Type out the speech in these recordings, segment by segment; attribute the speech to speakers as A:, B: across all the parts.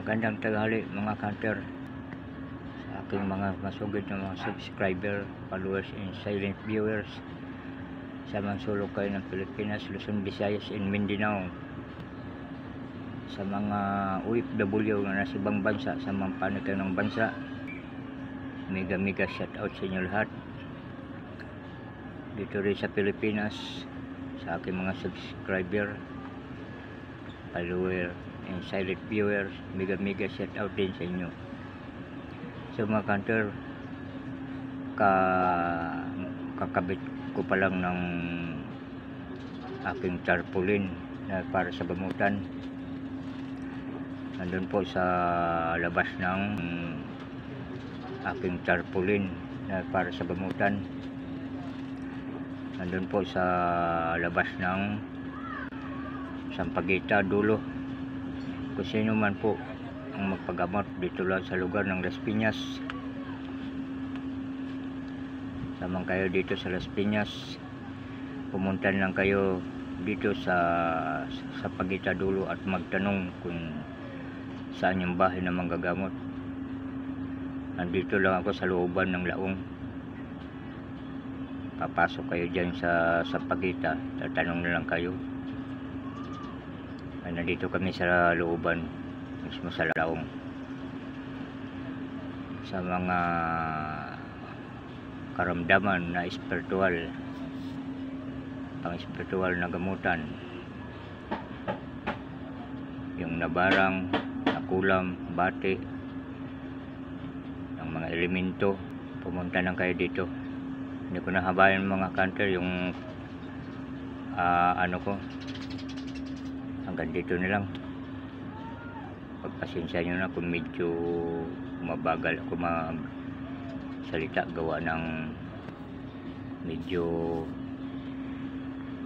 A: Magandang tanghali mga hunter, sa aking mga masugid na mga subscriber, followers, and silent viewers sa mga sulok kayo ng Pilipinas, Luzon, Visayas, and Mindanao, sa mga OFW na nasa ibang bansa, sa mga panig ng bansa. Mega shout out sa inyo lahat dito rin sa Pilipinas, sa aking mga subscriber, follower, and silent viewers. Mega shout out din sa inyo. So mga hunter, kakabit ko pa lang ng aking tarpaulin na para sa gamutan. Nandun po sa labas ng aking tarpaulin na para sa gamutan. Nandun po sa labas ng Sampaguita, Dulo. Kung sino man po ang magpagamot dito lang sa lugar ng Las Piñas, samang kayo dito sa Las Piñas, pumunta lang kayo dito sa Sampaguita, Dulo at magtanong kung saan yung bahay na manggagamot. Nandito lang ako sa looban ng Laong. Papasok kayo dyan sa Sampaguita, tatanong na lang kayo. Nandito kami sa looban, mismo sa Laong. Sa mga karamdaman na espiritual, pang-espiritual na gamutan, yung nabarang, nakulam, bati, ng mga elemento, pumunta lang kayo dito. Hindi ko nahabayan mga hunter yung ano ko, hanggang dito na lang. Pagpasensya nyo na kung medyo mabagal ako magsalita, gawa ng medyo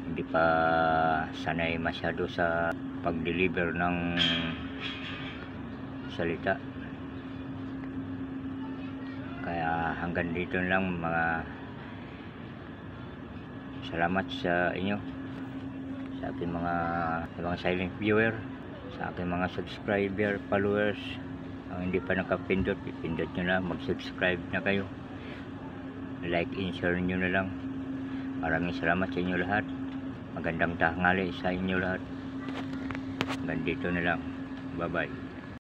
A: hindi pa sanay masyado sa pag-deliver ng salita. Kaya hanggang dito na lang mga salamat sa inyo, sa aking mga silent viewer, sa aking mga subscriber, followers. Ang hindi pa nakapindot, ipindot nyo na, mag-subscribe na kayo, like and share nyo na lang. Maraming salamat sa inyo lahat. Magandang tanghali sa inyo lahat. Hanggang dito na lang. Bye bye.